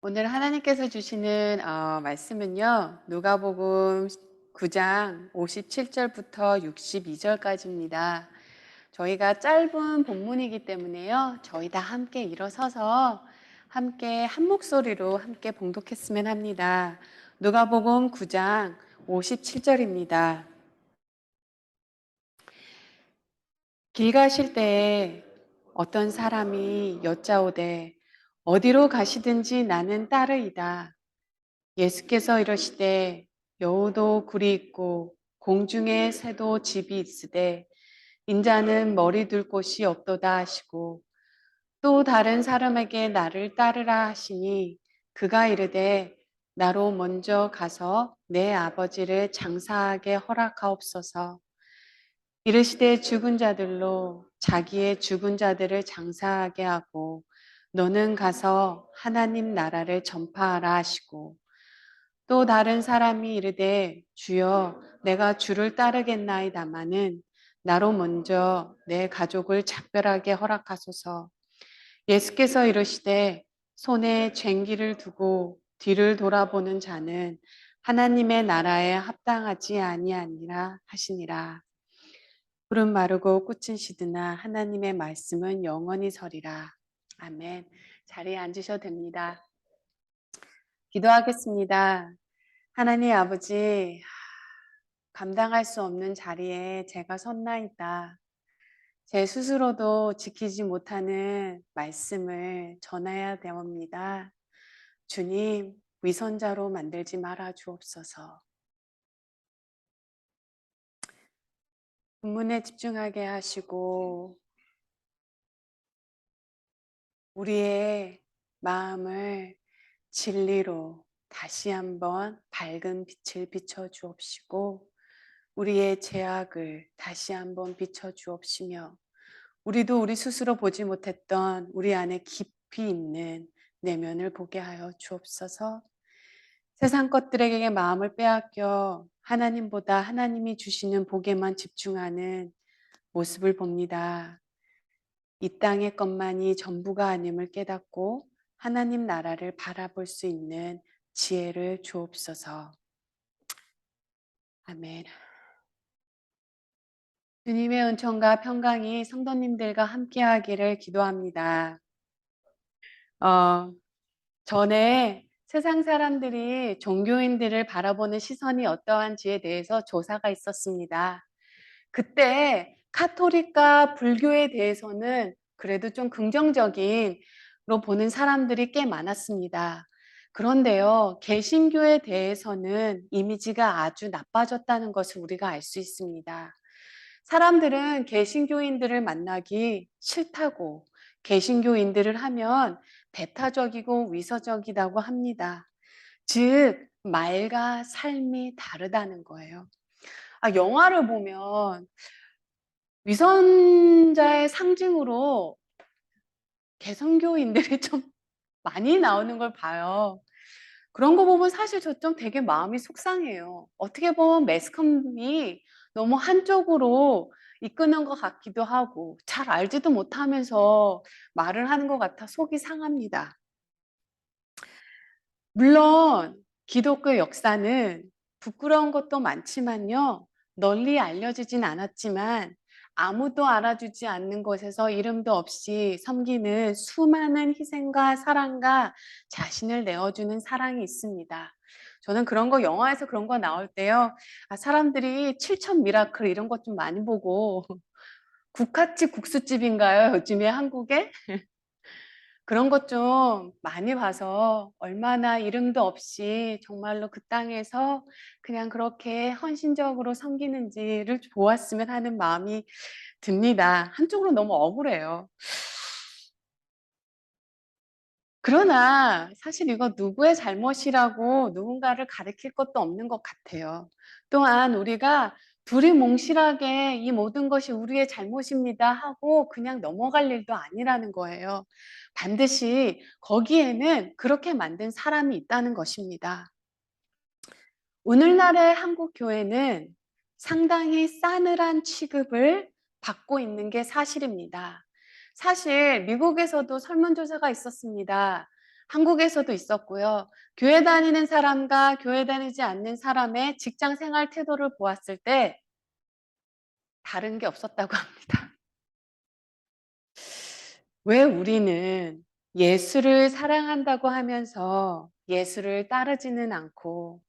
오늘 하나님께서 주시는 말씀은요. 누가복음 9장 57절부터 62절까지입니다. 저희가 짧은 본문이기 때문에요. 저희 다 함께 일어서서 함께 한 목소리로 함께 봉독했으면 합니다. 누가복음 9장 57절입니다. 길 가실 때에 어떤 사람이 여짜오되 어디로 가시든지 나는 따르이다. 예수께서 이러시되 여우도 굴이 있고 공중에 새도 집이 있으되 인자는 머리 둘 곳이 없도다 하시고 또 다른 사람에게 나를 따르라 하시니 그가 이르되 나로 먼저 가서 내 아버지를 장사하게 허락하옵소서. 이르시되 죽은 자들로 자기의 죽은 자들을 장사하게 하고 너는 가서 하나님 나라를 전파하라 하시고 또 다른 사람이 이르되 주여 내가 주를 따르겠나이다마는 나로 먼저 내 가족을 작별하게 허락하소서. 예수께서 이르시되 손에 쟁기를 두고 뒤를 돌아보는 자는 하나님의 나라에 합당하지 아니하니라 하시니라. 푸른 마르고 꽃은 시드나 하나님의 말씀은 영원히 서리라. 아멘. 자리에 앉으셔도 됩니다. 기도하겠습니다. 하나님 아버지, 감당할 수 없는 자리에 제가 섰나이다. 제 스스로도 지키지 못하는 말씀을 전해야 되옵니다. 주님, 위선자로 만들지 말아 주옵소서. 본문에 집중하게 하시고 우리의 마음을 진리로 다시 한번 밝은 빛을 비춰 주옵시고 우리의 죄악을 다시 한번 비춰 주옵시며 우리도 우리 스스로 보지 못했던 우리 안에 깊이 있는 내면을 보게 하여 주옵소서. 세상 것들에게 마음을 빼앗겨 하나님보다 하나님이 주시는 복에만 집중하는 모습을 봅니다. 이 땅의 것만이 전부가 아님을 깨닫고 하나님 나라를 바라볼 수 있는 지혜를 주옵소서. 아멘. 주님의 은총과 평강이 성도님들과 함께하기를 기도합니다. 전에 세상 사람들이 종교인들을 바라보는 시선이 어떠한지에 대해서 조사가 있었습니다. 그때 카톨릭과 불교에 대해서는 그래도 좀 긍정적인로 보는 사람들이 꽤 많았습니다. 그런데요, 개신교에 대해서는 이미지가 아주 나빠졌다는 것을 우리가 알 수 있습니다. 사람들은 개신교인들을 만나기 싫다고 개신교인들을 하면 배타적이고 위서적이라고 합니다. 즉, 말과 삶이 다르다는 거예요. 영화를 보면 위선자의 상징으로 개선교인들이 좀 많이 나오는 걸 봐요. 그런 거 보면 사실 저 좀 되게 마음이 속상해요. 어떻게 보면 매스컴이 너무 한쪽으로 이끄는 것 같기도 하고 잘 알지도 못하면서 말을 하는 것 같아 속이 상합니다. 물론 기독교 역사는 부끄러운 것도 많지만요. 널리 알려지진 않았지만 아무도 알아주지 않는 곳에서 이름도 없이 섬기는 수많은 희생과 사랑과 자신을 내어주는 사랑이 있습니다. 저는 그런 거 영화에서 그런 거 나올 때요. 사람들이 7천 미라클 이런 것 좀 많이 보고 국화집 국수집인가요? 요즘에 한국에? 그런 것 좀 많이 봐서 얼마나 이름도 없이 정말로 그 땅에서 그냥 그렇게 헌신적으로 섬기는지를 보았으면 하는 마음이 듭니다. 한쪽으로 너무 억울해요. 그러나 사실 이거 누구의 잘못이라고 누군가를 가리킬 것도 없는 것 같아요. 또한 우리가 두리뭉실하게 이 모든 것이 우리의 잘못입니다 하고 그냥 넘어갈 일도 아니라는 거예요. 반드시 거기에는 그렇게 만든 사람이 있다는 것입니다. 오늘날의 한국 교회는 상당히 싸늘한 취급을 받고 있는 게 사실입니다. 사실 미국에서도 설문조사가 있었습니다. 한국에서도 있었고요. 교회 다니는 사람과 교회 다니지 않는 사람의 직장 생활 태도를 보았을 때 다른 게 없었다고 합니다. 왜 우리는 예수를 사랑한다고 하면서 예수를 따르지는 않고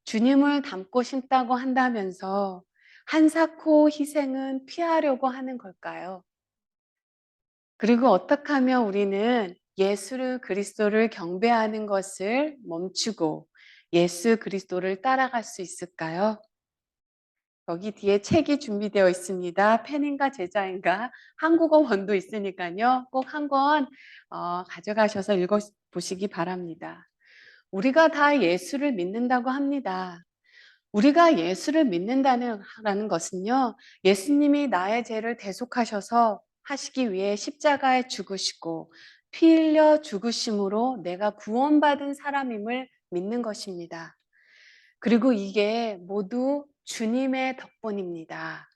주님을 닮고 싶다고 한다면서 한사코 희생은 피하려고 하는 걸까요? 그리고 어떻게 하면 우리는 예수 그리스도를 경배하는 것을 멈추고 예수 그리스도를 따라갈 수 있을까요? 여기 뒤에 책이 준비되어 있습니다. 펜인가 제자인가 한국어 원도 있으니까요. 꼭 한 권 가져가셔서 읽어보시기 바랍니다. 우리가 다 예수를 믿는다고 합니다. 우리가 예수를 믿는다는 라는 것은요, 예수님이 나의 죄를 대속하셔서 하시기 위해 십자가에 죽으시고 피 흘려 죽으심으로 내가 구원받은 사람임을 믿는 것입니다. 그리고 이게 모두 주님의 덕분입니다.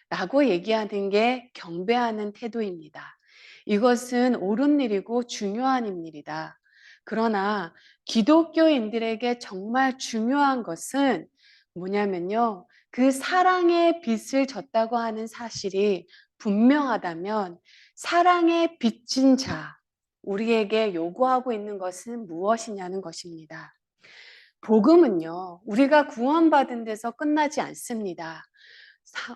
라고 얘기하는 게 경배하는 태도입니다. 이것은 옳은 일이고 중요한 일이다. 그러나 기독교인들에게 정말 중요한 것은 뭐냐면요. 그 사랑의 빚을 졌다고 하는 사실이 분명하다면 사랑의 빚진 자, 우리에게 요구하고 있는 것은 무엇이냐는 것입니다. 복음은요, 우리가 구원받은 데서 끝나지 않습니다.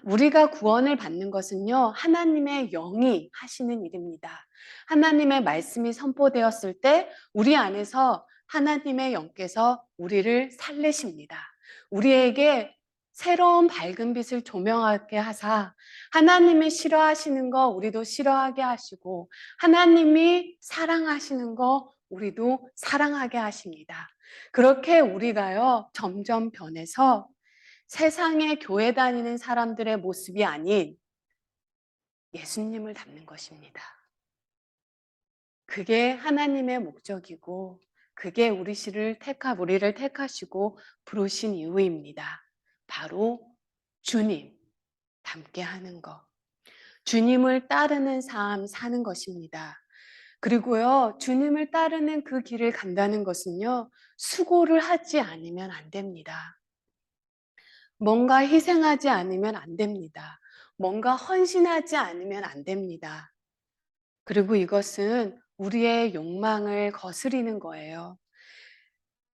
우리가 구원을 받는 것은요, 하나님의 영이 하시는 일입니다. 하나님의 말씀이 선포되었을 때 우리 안에서 하나님의 영께서 우리를 살리십니다. 우리에게 새로운 밝은 빛을 조명하게 하사 하나님이 싫어하시는 거 우리도 싫어하게 하시고 하나님이 사랑하시는 거 우리도 사랑하게 하십니다. 그렇게 우리가요, 점점 변해서 세상에 교회 다니는 사람들의 모습이 아닌 예수님을 닮는 것입니다. 그게 하나님의 목적이고, 그게 우리를 택하시고 부르신 이유입니다. 바로 주님 닮게 하는 것. 주님을 따르는 삶 사는 것입니다. 그리고요, 주님을 따르는 그 길을 간다는 것은요, 수고를 하지 않으면 안 됩니다. 뭔가 희생하지 않으면 안 됩니다. 뭔가 헌신하지 않으면 안 됩니다. 그리고 이것은 우리의 욕망을 거스리는 거예요.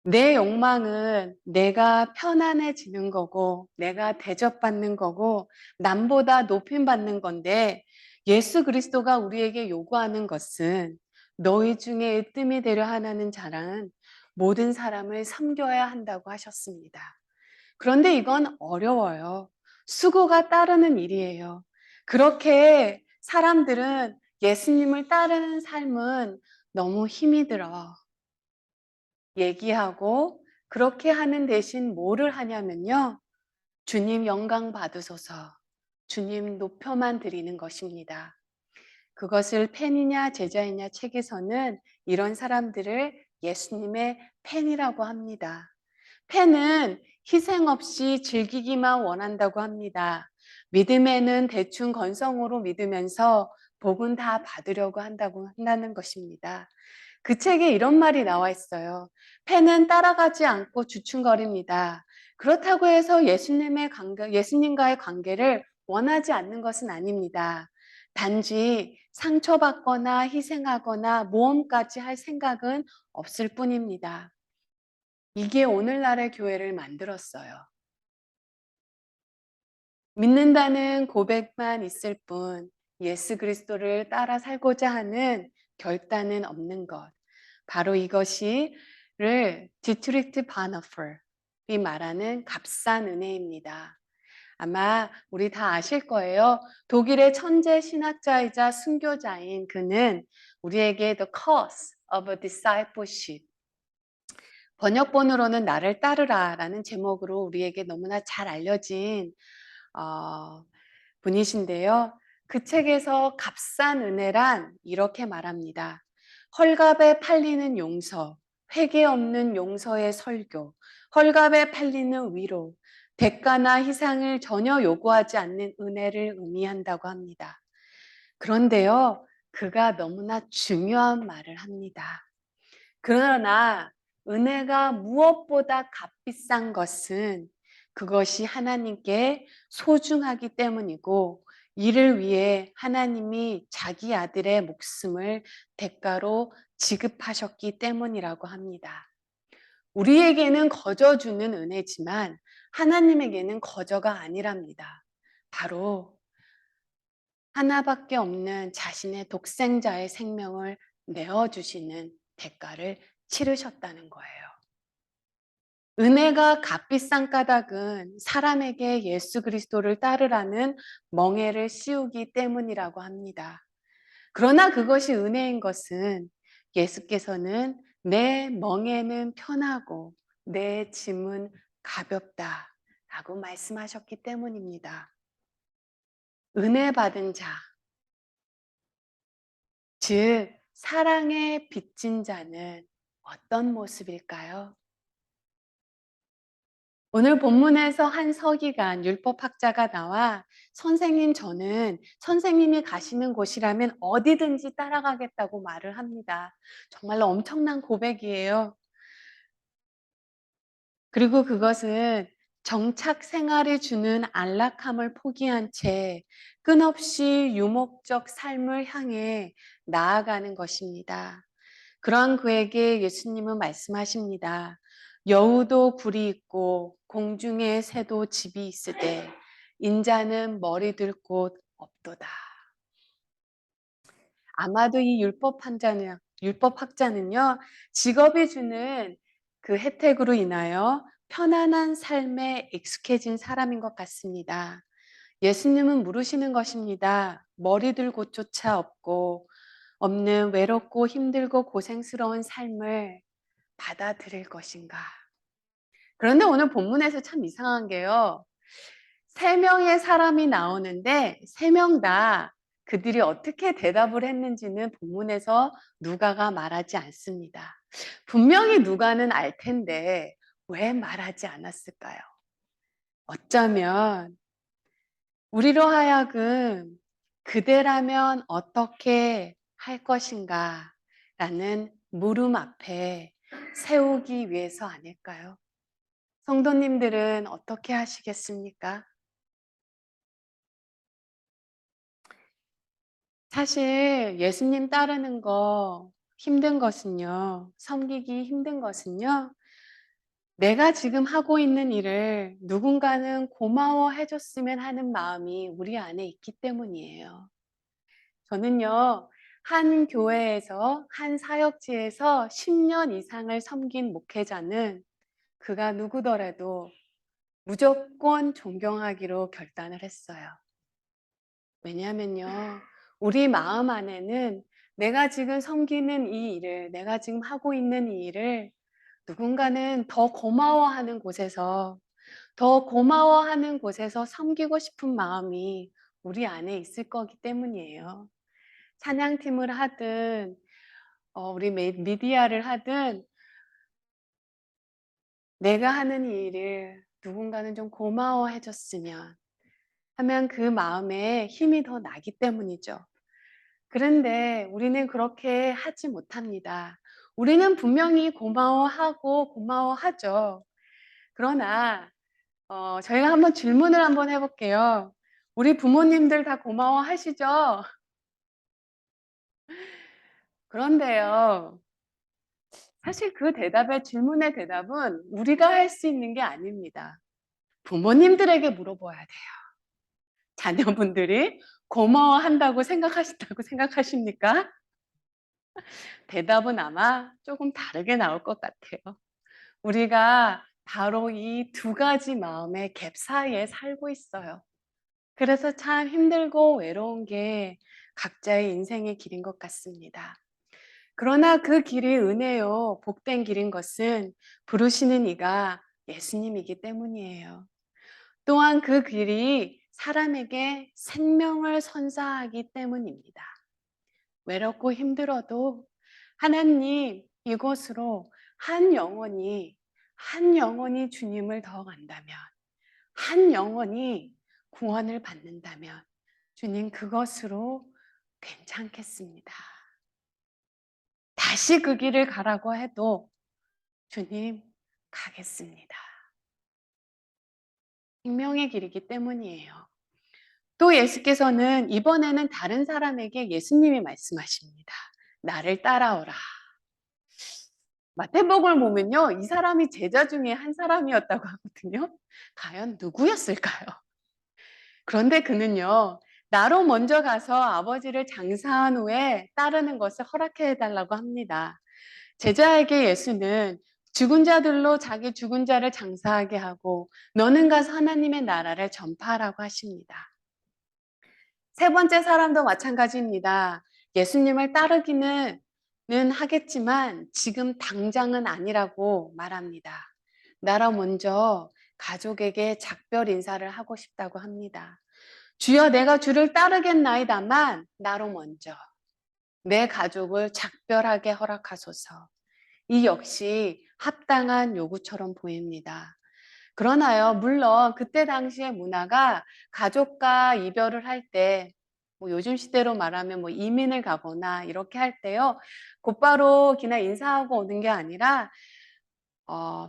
내 욕망은 내가 편안해지는 거고, 내가 대접받는 거고, 남보다 높임받는 건데, 예수 그리스도가 우리에게 요구하는 것은 너희 중에 으뜸이 되려 하는 자는 모든 사람을 섬겨야 한다고 하셨습니다. 그런데 이건 어려워요. 수고가 따르는 일이에요. 그렇게 사람들은 예수님을 따르는 삶은 너무 힘이 들어. 얘기하고 그렇게 하는 대신 뭐를 하냐면요. 주님 영광 받으소서. 주님 높여만 드리는 것입니다. 그것을 팬이냐 제자이냐 책에서는 이런 사람들을 예수님의 팬이라고 합니다. 팬은 희생 없이 즐기기만 원한다고 합니다. 믿음에는 대충 건성으로 믿으면서 복은 다 받으려고 한다는 것입니다. 그 책에 이런 말이 나와 있어요. 팬은 따라가지 않고 주춤거립니다. 그렇다고 해서 예수님과의 관계를 원하지 않는 것은 아닙니다. 단지 상처받거나 희생하거나 모험까지 할 생각은 없을 뿐입니다. 이게 오늘날의 교회를 만들었어요. 믿는다는 고백만 있을 뿐 예수 그리스도를 따라 살고자 하는 결단은 없는 것. 바로 이것이를 디트리트 바너펄이 말하는 값싼 은혜입니다. 아마 우리 다 아실 거예요. 독일의 천재 신학자이자 순교자인 그는 우리에게 The Cost of a Discipleship, 번역본으로는 나를 따르라 라는 제목으로 우리에게 너무나 잘 알려진 분이신데요. 그 책에서 값싼 은혜란 이렇게 말합니다. 헐값에 팔리는 용서, 회개 없는 용서의 설교, 헐값에 팔리는 위로, 대가나 희생을 전혀 요구하지 않는 은혜를 의미한다고 합니다. 그런데요, 그가 너무나 중요한 말을 합니다. 그러나 은혜가 무엇보다 값비싼 것은 그것이 하나님께 소중하기 때문이고, 이를 위해 하나님이 자기 아들의 목숨을 대가로 지급하셨기 때문이라고 합니다. 우리에게는 거저 주는 은혜지만 하나님에게는 거저가 아니랍니다. 바로 하나밖에 없는 자신의 독생자의 생명을 내어주시는 대가를 치르셨다는 거예요. 은혜가 값비싼 까닭은 사람에게 예수 그리스도를 따르라는 멍에를 씌우기 때문이라고 합니다. 그러나 그것이 은혜인 것은 예수께서는 내 멍에는 편하고 내 짐은 가볍다라고 말씀하셨기 때문입니다. 은혜 받은 자, 즉 사랑에 빚진 자는 어떤 모습일까요? 오늘 본문에서 한 서기관 율법학자가 나와 선생님, 저는 선생님이 가시는 곳이라면 어디든지 따라가겠다고 말을 합니다. 정말로 엄청난 고백이에요. 그리고 그것은 정착 생활이 주는 안락함을 포기한 채 끊없이 유목적 삶을 향해 나아가는 것입니다. 그러한 그에게 예수님은 말씀하십니다. 여우도 굴이 있고 공중의 새도 집이 있으되 인자는 머리 들 곳 없도다. 아마도 이 율법학자는요, 직업이 주는 그 혜택으로 인하여 편안한 삶에 익숙해진 사람인 것 같습니다. 예수님은 물으시는 것입니다. 머리 들 곳조차 없는 외롭고 힘들고 고생스러운 삶을 받아들일 것인가? 그런데 오늘 본문에서 참 이상한 게요. 세 명의 사람이 나오는데 세 명 다 그들이 어떻게 대답을 했는지는 본문에서 누가가 말하지 않습니다. 분명히 누가는 알 텐데 왜 말하지 않았을까요? 어쩌면 우리로 하여금 그대라면 어떻게 할 것인가 라는 물음 앞에 세우기 위해서 아닐까요? 성도님들은 어떻게 하시겠습니까? 사실 예수님 따르는 거 힘든 것은요, 섬기기 힘든 것은요, 내가 지금 하고 있는 일을 누군가는 고마워해 줬으면 하는 마음이 우리 안에 있기 때문이에요. 저는요, 한 교회에서, 한 사역지에서 10년 이상을 섬긴 목회자는 그가 누구더라도 무조건 존경하기로 결단을 했어요. 왜냐하면요, 우리 마음 안에는 내가 지금 섬기는 이 일을, 내가 지금 하고 있는 이 일을 누군가는 더 고마워하는 곳에서 섬기고 싶은 마음이 우리 안에 있을 거기 때문이에요. 찬양팀을 하든, 우리 미디어를 하든, 내가 하는 이 일을 누군가는 좀 고마워해 줬으면 하면 그 마음에 힘이 더 나기 때문이죠. 그런데 우리는 그렇게 하지 못합니다. 우리는 분명히 고마워하죠. 그러나 저희가 한번 질문을 한번 해볼게요. 우리 부모님들 다 고마워하시죠? 그런데요, 사실 그 질문의 대답은 우리가 할 수 있는 게 아닙니다. 부모님들에게 물어봐야 돼요. 자녀분들이 고마워한다고 생각하신다고 생각하십니까? 대답은 아마 조금 다르게 나올 것 같아요. 우리가 바로 이 두 가지 마음의 갭 사이에 살고 있어요. 그래서 참 힘들고 외로운 게 각자의 인생의 길인 것 같습니다. 그러나 그 길이 은혜요, 복된 길인 것은 부르시는 이가 예수님이기 때문이에요. 또한 그 길이 사람에게 생명을 선사하기 때문입니다. 외롭고 힘들어도 하나님 이곳으로 한 영혼이 주님을 더 간다면, 한 영혼이 구원을 받는다면 주님 그것으로 괜찮겠습니다. 다시 그 길을 가라고 해도 주님, 가겠습니다. 생명의 길이기 때문이에요. 또 예수께서는 이번에는 다른 사람에게 예수님이 말씀하십니다. 나를 따라오라. 마태복음을 보면요, 이 사람이 제자 중에 한 사람이었다고 하거든요. 과연 누구였을까요? 그런데 그는요, 나로 먼저 가서 아버지를 장사한 후에 따르는 것을 허락해 달라고 합니다. 제자에게 예수는 죽은 자들로 자기 죽은 자를 장사하게 하고 너는 가서 하나님의 나라를 전파하라고 하십니다. 세 번째 사람도 마찬가지입니다. 예수님을 따르기는 하겠지만 지금 당장은 아니라고 말합니다. 나라 먼저 가족에게 작별 인사를 하고 싶다고 합니다. 주여, 내가 주를 따르겠나이다만 나로 먼저 내 가족을 작별하게 허락하소서. 이 역시 합당한 요구처럼 보입니다. 그러나요, 물론 그때 당시의 문화가 가족과 이별을 할 때, 요즘 시대로 말하면 이민을 가거나 이렇게 할 때요, 곧바로 그냥 인사하고 오는 게 아니라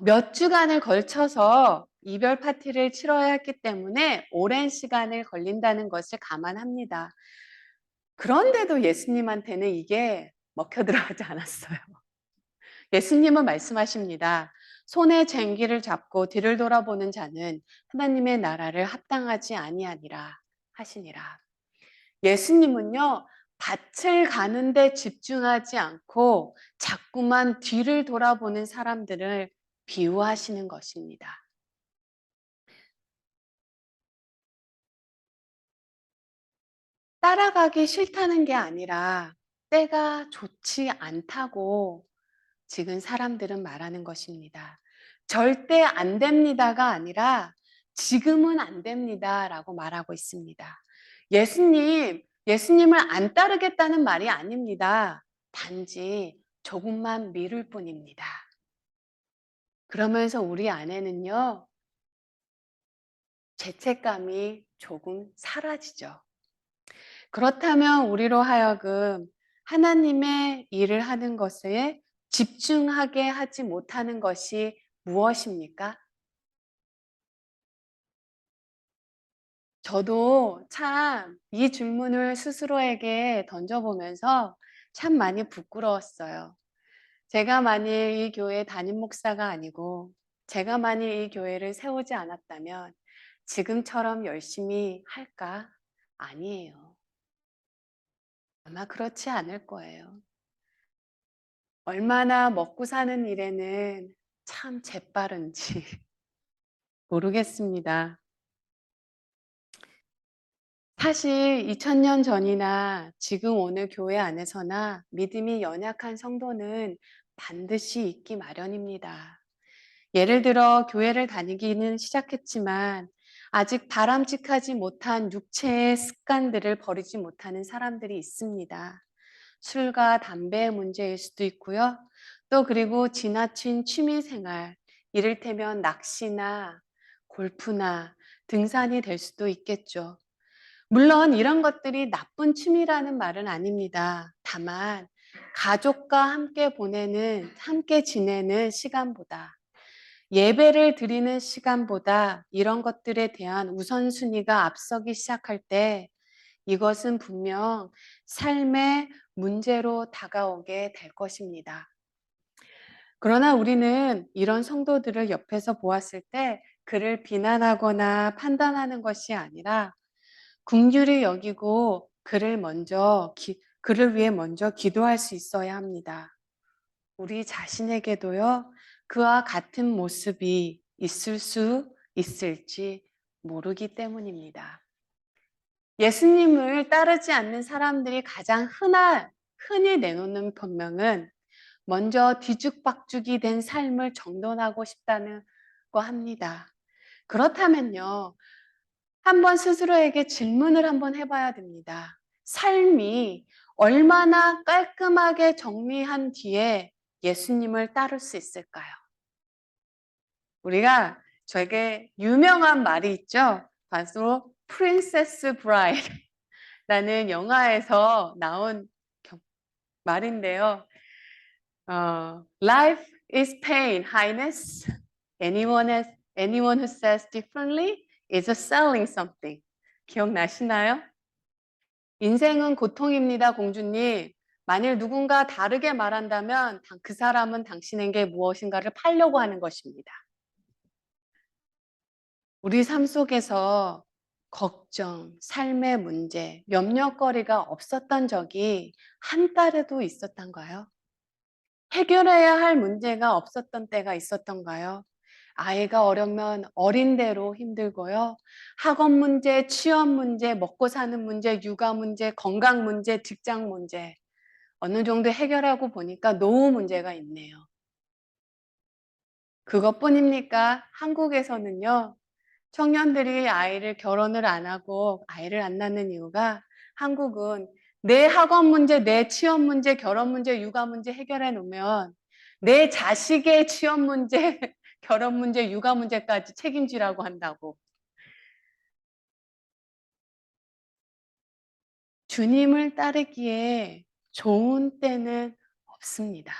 몇 주간을 걸쳐서 이별 파티를 치러야 했기 때문에 오랜 시간을 걸린다는 것을 감안합니다. 그런데도 예수님한테는 이게 먹혀 들어가지 않았어요. 예수님은 말씀하십니다. 손에 쟁기를 잡고 뒤를 돌아보는 자는 하나님의 나라를 합당하지 아니하니라 하시니라. 예수님은요, 밭을 가는데 집중하지 않고 자꾸만 뒤를 돌아보는 사람들을 비유하시는 것입니다. 따라가기 싫다는 게 아니라 때가 좋지 않다고 지금 사람들은 말하는 것입니다. 절대 안 됩니다가 아니라 지금은 안 됩니다라고 말하고 있습니다. 예수님을 안 따르겠다는 말이 아닙니다. 단지 조금만 미룰 뿐입니다. 그러면서 우리 안에는요, 죄책감이 조금 사라지죠. 그렇다면 우리로 하여금 하나님의 일을 하는 것에 집중하게 하지 못하는 것이 무엇입니까? 저도 참 이 질문을 스스로에게 던져보면서 참 많이 부끄러웠어요. 제가 만일 이 교회 담임 목사가 아니고 제가 만일 이 교회를 세우지 않았다면 지금처럼 열심히 할까? 아니에요. 아마 그렇지 않을 거예요. 얼마나 먹고 사는 일에는 참 재빠른지 모르겠습니다. 사실 2000년 전이나 지금 오늘 교회 안에서나 믿음이 연약한 성도는 반드시 있기 마련입니다. 예를 들어 교회를 다니기는 시작했지만 아직 바람직하지 못한 육체의 습관들을 버리지 못하는 사람들이 있습니다. 술과 담배의 문제일 수도 있고요. 또 그리고 지나친 취미 생활, 이를테면 낚시나 골프나 등산이 될 수도 있겠죠. 물론 이런 것들이 나쁜 취미라는 말은 아닙니다. 다만 가족과 함께 지내는 시간보다 예배를 드리는 시간보다 이런 것들에 대한 우선순위가 앞서기 시작할 때 이것은 분명 삶의 문제로 다가오게 될 것입니다. 그러나 우리는 이런 성도들을 옆에서 보았을 때 그를 비난하거나 판단하는 것이 아니라 긍휼히 여기고 그를 위해 먼저 기도할 수 있어야 합니다. 우리 자신에게도요, 그와 같은 모습이 있을 수 있을지 모르기 때문입니다. 예수님을 따르지 않는 사람들이 가장 흔히 내놓는 변명은 먼저 뒤죽박죽이 된 삶을 정돈하고 싶다는 거 합니다. 그렇다면요, 한번 스스로에게 질문을 한번 해봐야 됩니다. 삶이 얼마나 깔끔하게 정리한 뒤에 예수님을 따를 수 있을까요? 우리가 되게 유명한 말이 있죠. 바로 프린세스 브라이드라는 영화에서 나온 말인데요. Life is pain, Highness. Anyone who says differently is selling something. 기억나시나요? 인생은 고통입니다, 공주님. 만일 누군가 다르게 말한다면 그 사람은 당신에게 무엇인가를 팔려고 하는 것입니다. 우리 삶 속에서 걱정, 삶의 문제, 염려거리가 없었던 적이 한 달에도 있었던가요? 해결해야 할 문제가 없었던 때가 있었던가요? 아이가 어려면 어린 대로 힘들고요. 학업 문제, 취업 문제, 먹고 사는 문제, 육아 문제, 건강 문제, 직장 문제. 어느 정도 해결하고 보니까 노후 문제가 있네요. 그것뿐입니까? 한국에서는요. 청년들이 아이를 결혼을 안 하고 아이를 안 낳는 이유가 한국은 내 학업 문제, 내 취업 문제, 결혼 문제, 육아 문제 해결해 놓으면 내 자식의 취업 문제, 결혼 문제, 육아 문제까지 책임지라고 한다고. 주님을 따르기에 좋은 때는 없습니다.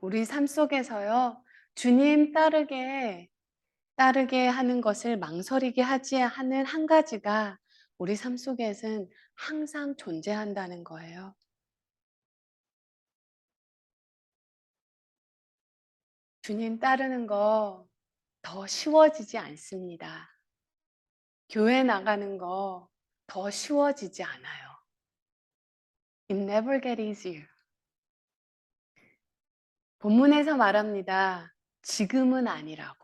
우리 삶 속에서요, 주님 따르게 하는 것을 망설이게 하지 하는 한 가지가 우리 삶 속에서는 항상 존재한다는 거예요. 주님 따르는 거 더 쉬워지지 않습니다. 교회 나가는 거 더 쉬워지지 않아요. It never get easier. 본문에서 말합니다. 지금은 아니라고.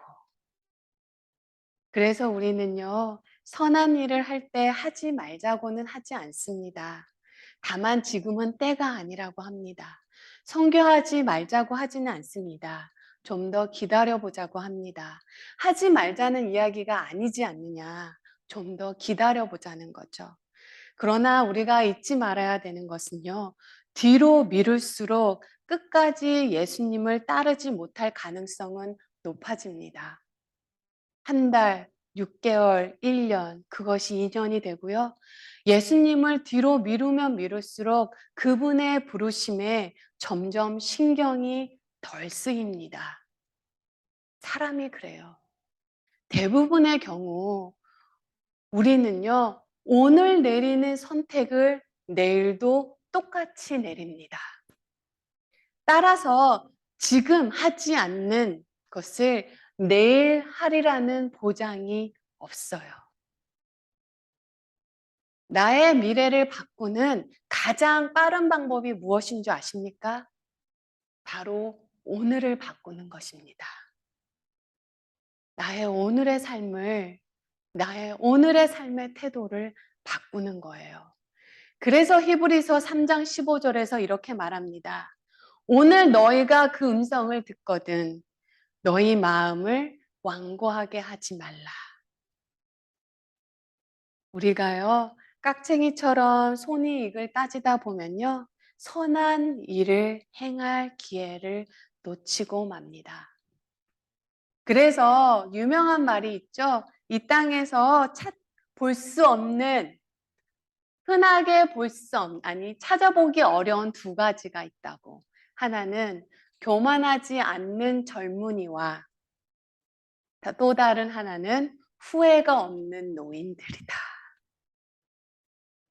그래서 우리는요, 선한 일을 할 때 하지 말자고는 하지 않습니다. 다만 지금은 때가 아니라고 합니다. 선교하지 말자고 하지는 않습니다. 좀 더 기다려보자고 합니다. 하지 말자는 이야기가 아니지 않느냐. 좀 더 기다려보자는 거죠. 그러나 우리가 잊지 말아야 되는 것은요. 뒤로 미룰수록 끝까지 예수님을 따르지 못할 가능성은 높아집니다. 한 달, 6개월, 1년, 그것이 2년이 되고요. 예수님을 뒤로 미루면 미룰수록 그분의 부르심에 점점 신경이 덜 쓰입니다. 사람이 그래요. 대부분의 경우 우리는요, 오늘 내리는 선택을 내일도 똑같이 내립니다. 따라서 지금 하지 않는 것을 내일 하리라는 보장이 없어요. 나의 미래를 바꾸는 가장 빠른 방법이 무엇인 줄 아십니까? 바로 오늘을 바꾸는 것입니다. 나의 오늘의 삶의 태도를 바꾸는 거예요. 그래서 히브리서 3장 15절에서 이렇게 말합니다. 오늘 너희가 그 음성을 듣거든 너희 마음을 완고하게 하지 말라. 우리가요, 깍쟁이처럼 손이익을 따지다 보면요, 선한 일을 행할 기회를 놓치고 맙니다. 그래서 유명한 말이 있죠. 이 땅에서 볼 수 없는, 흔하게 찾아보기 어려운 두 가지가 있다고. 하나는 교만하지 않는 젊은이와 또 다른 하나는 후회가 없는 노인들이다.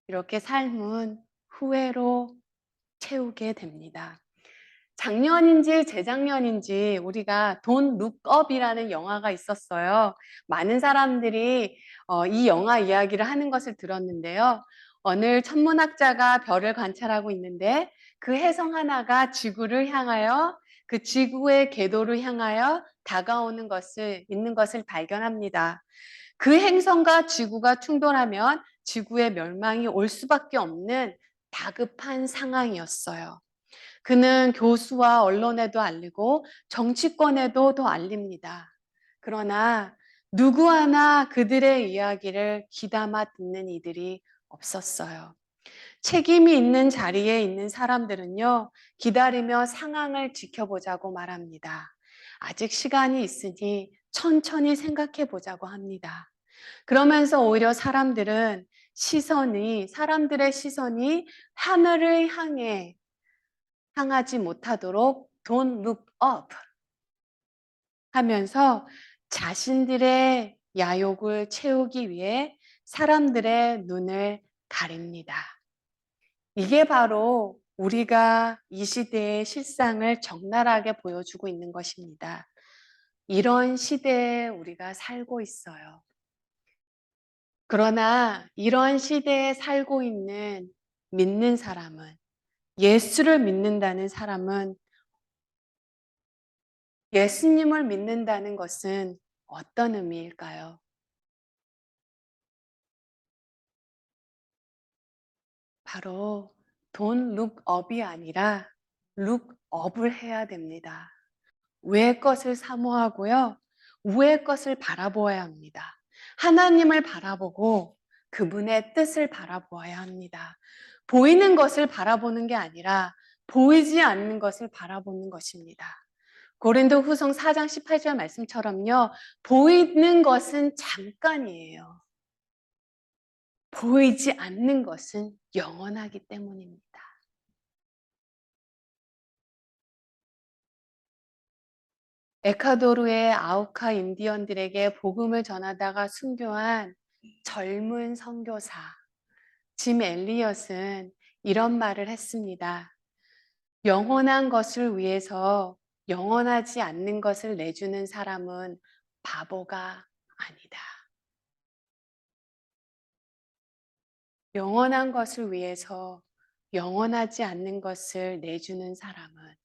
이렇게 삶은 후회로 채우게 됩니다. 작년인지 재작년인지 우리가 돈 룩업이라는 영화가 있었어요. 많은 사람들이 이 영화 이야기를 하는 것을 들었는데요. 어느 천문학자가 별을 관찰하고 있는데 그 해성 하나가 지구를 향하여 그 지구의 궤도를 향하여 있는 것을 발견합니다. 그 행성과 지구가 충돌하면 지구의 멸망이 올 수밖에 없는 다급한 상황이었어요. 그는 교수와 언론에도 알리고 정치권에도 더 알립니다. 그러나 누구 하나 그들의 이야기를 귀담아 듣는 이들이 없었어요. 책임이 있는 자리에 있는 사람들은요, 기다리며 상황을 지켜보자고 말합니다. 아직 시간이 있으니 천천히 생각해 보자고 합니다. 그러면서 오히려 사람들의 시선이 하늘을 향해 향하지 못하도록 don't look up 하면서 자신들의 야욕을 채우기 위해 사람들의 눈을 가립니다. 이게 바로 우리가 이 시대의 실상을 적나라하게 보여주고 있는 것입니다. 이런 시대에 우리가 살고 있어요. 그러나 이런 시대에 살고 있는 믿는 사람은, 예수를 믿는다는 사람은, 예수님을 믿는다는 것은 어떤 의미일까요? 바로 don't look up이 아니라 look up을 해야 됩니다. 외의 것을 사모하고요. 우의 것을 바라보아야 합니다. 하나님을 바라보고 그분의 뜻을 바라보아야 합니다. 보이는 것을 바라보는 게 아니라 보이지 않는 것을 바라보는 것입니다. 고린도 후성 4장 18절 말씀처럼요. 보이는 것은 잠깐이에요. 보이지 않는 것은 영원하기 때문입니다. 에콰도르의 아우카 인디언들에게 복음을 전하다가 순교한 젊은 선교사 짐 엘리엇은 이런 말을 했습니다. 영원한 것을 위해서 영원하지 않는 것을 내주는 사람은 바보가 아니다. 영원한 것을 위해서 영원하지 않는 것을 내주는 사람은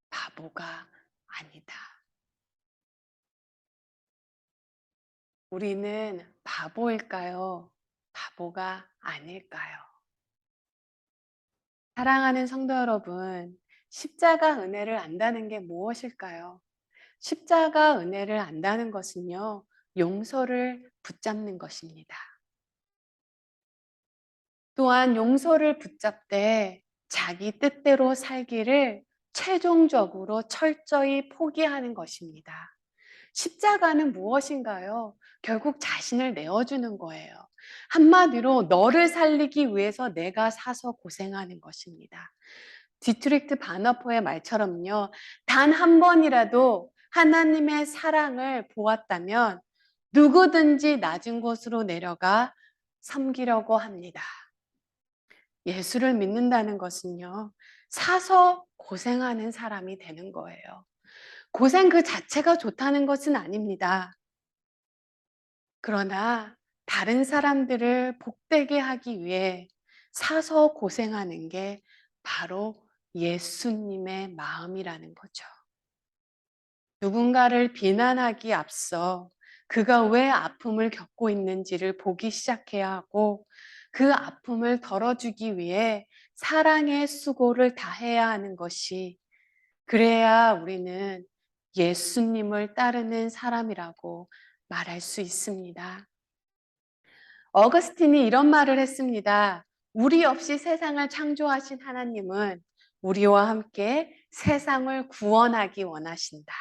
바보가 아니다. 우리는 바보일까요? 바보가 아닐까요? 사랑하는 성도 여러분, 십자가 은혜를 안다는 게 무엇일까요? 십자가 은혜를 안다는 것은요, 용서를 붙잡는 것입니다. 또한 용서를 붙잡되 자기 뜻대로 살기를 최종적으로 철저히 포기하는 것입니다. 십자가는 무엇인가요? 결국 자신을 내어주는 거예요. 한마디로 너를 살리기 위해서 내가 사서 고생하는 것입니다. 디트리히트 바너포의 말처럼요. 단 한 번이라도 하나님의 사랑을 보았다면 누구든지 낮은 곳으로 내려가 섬기려고 합니다. 예수를 믿는다는 것은요. 사서 고생하는 사람이 되는 거예요. 고생 그 자체가 좋다는 것은 아닙니다. 그러나 다른 사람들을 복되게 하기 위해 사서 고생하는 게 바로 예수님의 마음이라는 거죠. 누군가를 비난하기 앞서 그가 왜 아픔을 겪고 있는지를 보기 시작해야 하고 그 아픔을 덜어주기 위해 사랑의 수고를 다해야 하는 것이, 그래야 우리는 예수님을 따르는 사람이라고 말할 수 있습니다. 어거스틴이 이런 말을 했습니다. 우리 없이 세상을 창조하신 하나님은 우리와 함께 세상을 구원하기 원하신다.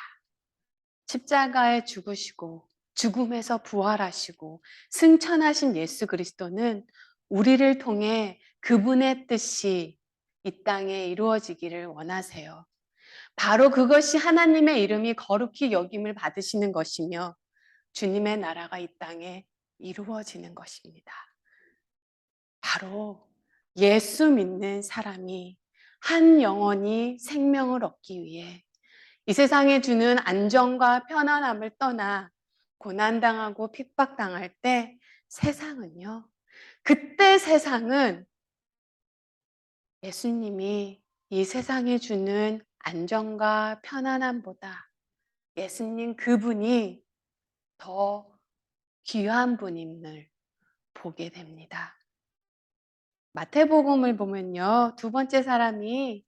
십자가에 죽으시고 죽음에서 부활하시고 승천하신 예수 그리스도는 우리를 통해 그분의 뜻이 이 땅에 이루어지기를 원하세요. 바로 그것이 하나님의 이름이 거룩히 여김을 받으시는 것이며 주님의 나라가 이 땅에 이루어지는 것입니다. 바로 예수 믿는 사람이 한 영혼이 생명을 얻기 위해 이 세상에 주는 안정과 편안함을 떠나 고난당하고 핍박당할 때 세상은요, 그때 세상은 예수님이 이 세상에 주는 안정과 편안함보다 예수님 그분이 더 귀한 분임을 보게 됩니다. 마태복음을 보면요, 두 번째 사람이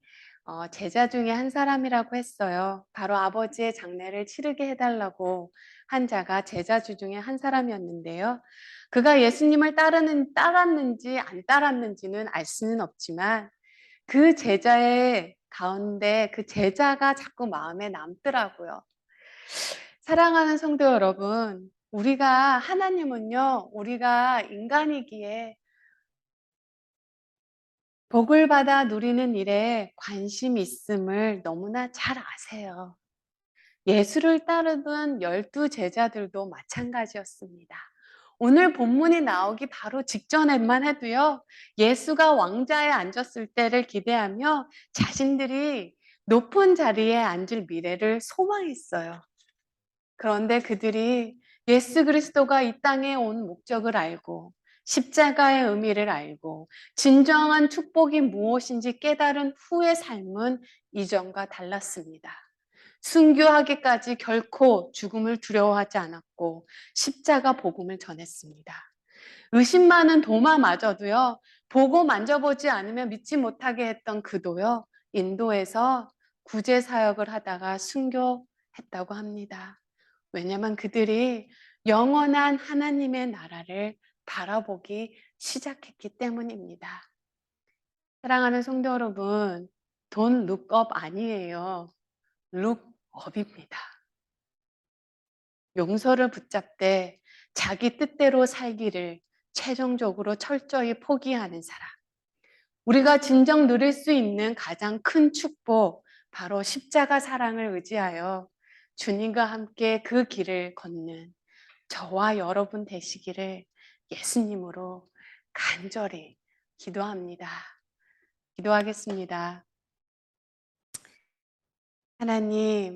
제자 중에 한 사람이라고 했어요. 바로 아버지의 장례를 치르게 해달라고 한 자가 제자 중에 한 사람이었는데요. 그가 예수님을 따랐는지 안 따랐는지는 알 수는 없지만 그 제자의 가운데 그 제자가 자꾸 마음에 남더라고요. 사랑하는 성도 여러분, 우리가 인간이기에 복을 받아 누리는 일에 관심 있음을 너무나 잘 아세요. 예수를 따르던 12 제자들도 마찬가지였습니다. 오늘 본문이 나오기 바로 직전에만 해도요, 예수가 왕좌에 앉았을 때를 기대하며 자신들이 높은 자리에 앉을 미래를 소망했어요. 그런데 그들이 예수 그리스도가 이 땅에 온 목적을 알고 십자가의 의미를 알고 진정한 축복이 무엇인지 깨달은 후의 삶은 이전과 달랐습니다. 순교하기까지 결코 죽음을 두려워하지 않았고 십자가 복음을 전했습니다. 의심 많은 도마마저도요, 보고 만져보지 않으면 믿지 못하게 했던 그도요, 인도에서 구제 사역을 하다가 순교했다고 합니다. 왜냐하면 그들이 영원한 하나님의 나라를 바라보기 시작했기 때문입니다. 사랑하는 성도 여러분, 돈 룩업 아니에요. 룩업입니다. 용서를 붙잡되 자기 뜻대로 살기를 최종적으로 철저히 포기하는 사람. 우리가 진정 누릴 수 있는 가장 큰 축복, 바로 십자가 사랑을 의지하여 주님과 함께 그 길을 걷는 저와 여러분 되시기를 예수님으로 간절히 기도합니다. 기도하겠습니다. 하나님,